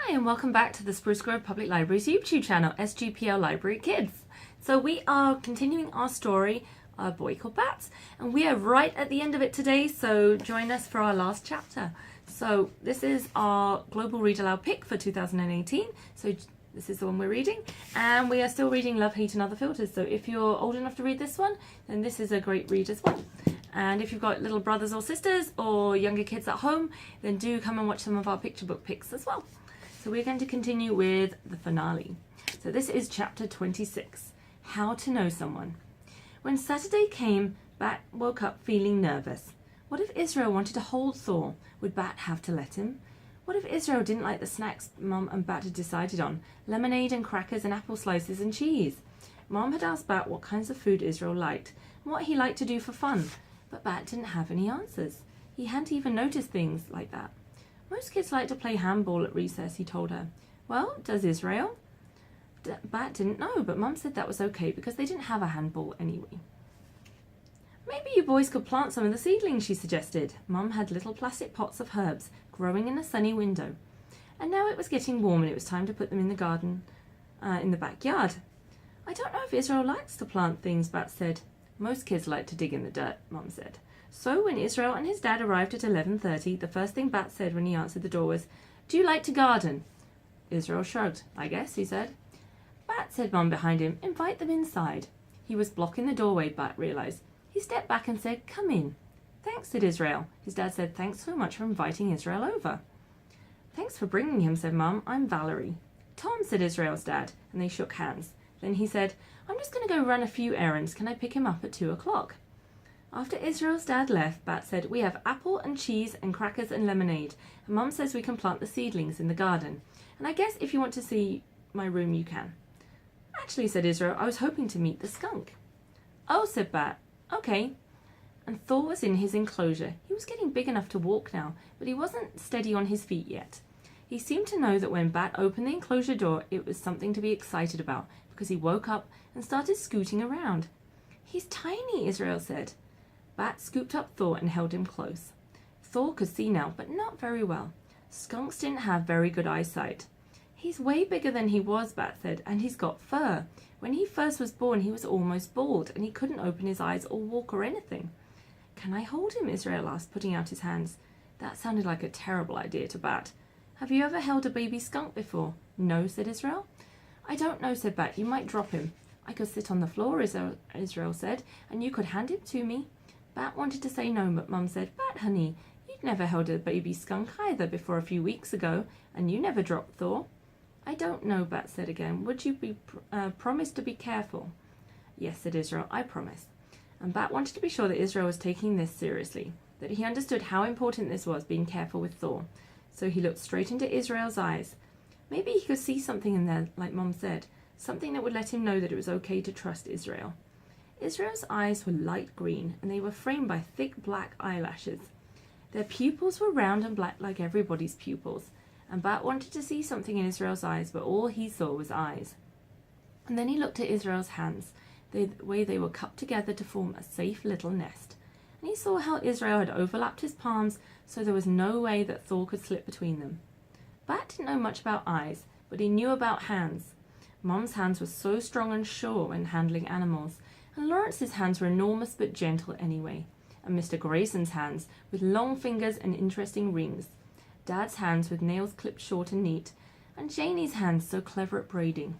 Hi and welcome back to the Spruce Grove Public Library's YouTube channel, SGPL Library Kids. So we are continuing our story, A Boy Called Bat, and we are right at the end of it today, so join us for our last chapter. So this is our Global Read Aloud pick for 2018, so this is the one we're reading, and we are still reading Love, Hate and Other Filters, so if you're old enough to read this one, then this is a great read as well. And if you've got little brothers or sisters or younger kids at home, then do come and watch some of our picture book picks as well. So we're going to continue with the finale. So this is chapter 26, How to Know Someone. When Saturday came, Bat woke up feeling nervous. What if Israel wanted to hold Thor? Would Bat have to let him? What if Israel didn't like the snacks Mum and Bat had decided on? Lemonade and crackers and apple slices and cheese. Mum had asked Bat what kinds of food Israel liked and what he liked to do for fun. But Bat didn't have any answers. He hadn't even noticed things like that. Most kids like to play handball at recess, he told her. Well, does Israel? Bat didn't know, but Mum said that was okay because they didn't have a handball anyway. Maybe you boys could plant some of the seedlings, she suggested. Mum had little plastic pots of herbs growing in a sunny window. And now it was getting warm and it was time to put them in the garden, in the backyard. I don't know if Israel likes to plant things, Bat said. Most kids like to dig in the dirt, Mum said. So when Israel and his dad arrived at 11:30, the first thing Bat said when he answered the door was, "Do you like to garden?" Israel shrugged. "I guess," he said. "Bat," said Mum behind him, "invite them inside." He was blocking the doorway, Bat realized. He stepped back and said, "Come in." "Thanks," said Israel. His dad said, "Thanks so much for inviting Israel over." "Thanks for bringing him," said Mum. "I'm Valerie." "Tom," said Israel's dad, and they shook hands. Then he said, "I'm just going to go run a few errands. Can I pick him up at 2 o'clock? After Israel's dad left, Bat said, "We have apple and cheese and crackers and lemonade, and Mum says we can plant the seedlings in the garden. And I guess if you want to see my room, you can." "Actually," said Israel, "I was hoping to meet the skunk." "Oh," said Bat. "Okay." And Thor was in his enclosure. He was getting big enough to walk now, but he wasn't steady on his feet yet. He seemed to know that when Bat opened the enclosure door, it was something to be excited about, because he woke up and started scooting around. "He's tiny," Israel said. Bat scooped up Thor and held him close. Thor could see now, but not very well. Skunks didn't have very good eyesight. "He's way bigger than he was," Bat said, "and he's got fur. When he first was born, he was almost bald, and he couldn't open his eyes or walk or anything." "Can I hold him?" Israel asked, putting out his hands. That sounded like a terrible idea to Bat. "Have you ever held a baby skunk before?" "No," said Israel. "I don't know," said Bat. "You might drop him." "I could sit on the floor," Israel said, "and you could hand him to me." Bat wanted to say no, but Mum said, "Bat, honey, you'd never held a baby skunk either before a few weeks ago, and you never dropped Thor." "I don't know," Bat said again. "Would you promise to be careful?" "Yes," said Israel, "I promise." And Bat wanted to be sure that Israel was taking this seriously, that he understood how important this was, being careful with Thor. So he looked straight into Israel's eyes. Maybe he could see something in there, like Mum said, something that would let him know that it was okay to trust Israel. Israel's eyes were light green, and they were framed by thick black eyelashes. Their pupils were round and black like everybody's pupils, and Bat wanted to see something in Israel's eyes, but all he saw was eyes. And then he looked at Israel's hands, the way they were cupped together to form a safe little nest. And he saw how Israel had overlapped his palms, so there was no way that Thor could slip between them. Bat didn't know much about eyes, but he knew about hands. Mum's hands were so strong and sure when handling animals, and Lawrence's hands were enormous but gentle anyway, and Mr. Grayson's hands with long fingers and interesting rings, Dad's hands with nails clipped short and neat, and Janie's hands so clever at braiding.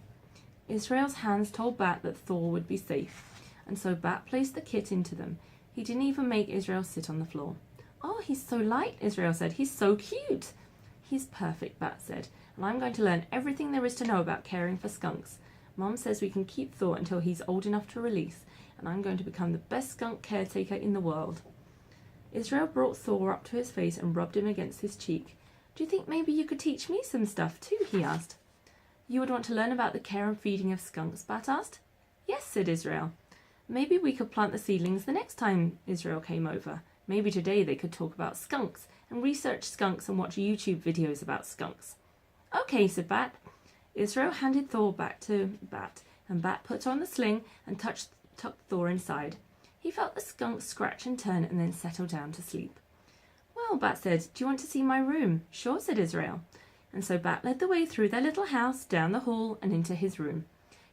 Israel's hands told Bat that Thor would be safe, and so Bat placed the kit into them. He didn't even make Israel sit on the floor. "Oh, he's so light," Israel said. "He's so cute." "He's perfect," Bat said, "and I'm going to learn everything there is to know about caring for skunks. Mum says we can keep Thor until he's old enough to release, and I'm going to become the best skunk caretaker in the world." Israel brought Thor up to his face and rubbed him against his cheek. "Do you think maybe you could teach me some stuff too?" he asked. "You would want to learn about the care and feeding of skunks?" Bat asked. "Yes," said Israel. "Maybe we could plant the seedlings the next time Israel came over. Maybe today they could talk about skunks and research skunks and watch YouTube videos about skunks." "Okay," said Bat. Israel handed Thor back to Bat, and Bat put on the sling and tucked Thor inside. He felt the skunk scratch and turn and then settle down to sleep. "Well," Bat said, "do you want to see my room?" "Sure," said Israel. And so Bat led the way through their little house, down the hall, and into his room.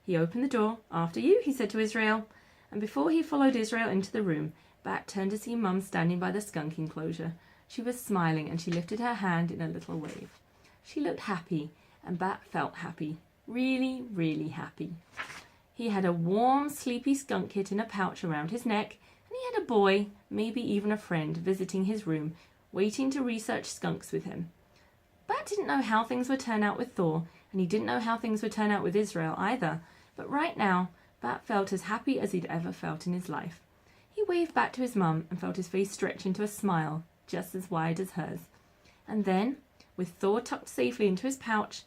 He opened the door. "After you," he said to Israel. And before he followed Israel into the room, Bat turned to see Mum standing by the skunk enclosure. She was smiling, and she lifted her hand in a little wave. She looked happy, and Bat felt happy. Really, really happy. He had a warm, sleepy skunk kit in a pouch around his neck, and he had a boy, maybe even a friend, visiting his room, waiting to research skunks with him. Bat didn't know how things would turn out with Thor, and he didn't know how things would turn out with Israel either, but right now, Bat felt as happy as he'd ever felt in his life. He waved back to his mum and felt his face stretch into a smile, just as wide as hers. And then, with Thor tucked safely into his pouch,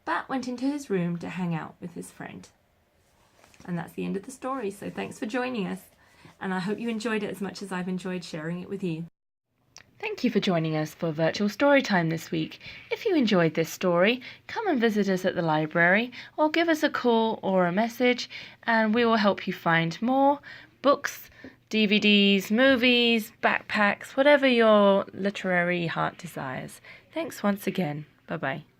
Bat went into his room to hang out with his friend. And that's the end of the story, so thanks for joining us. And I hope you enjoyed it as much as I've enjoyed sharing it with you. Thank you for joining us for Virtual Storytime this week. If you enjoyed this story, come and visit us at the library or give us a call or a message and we will help you find more books, DVDs, movies, backpacks, whatever your literary heart desires. Thanks once again. Bye-bye.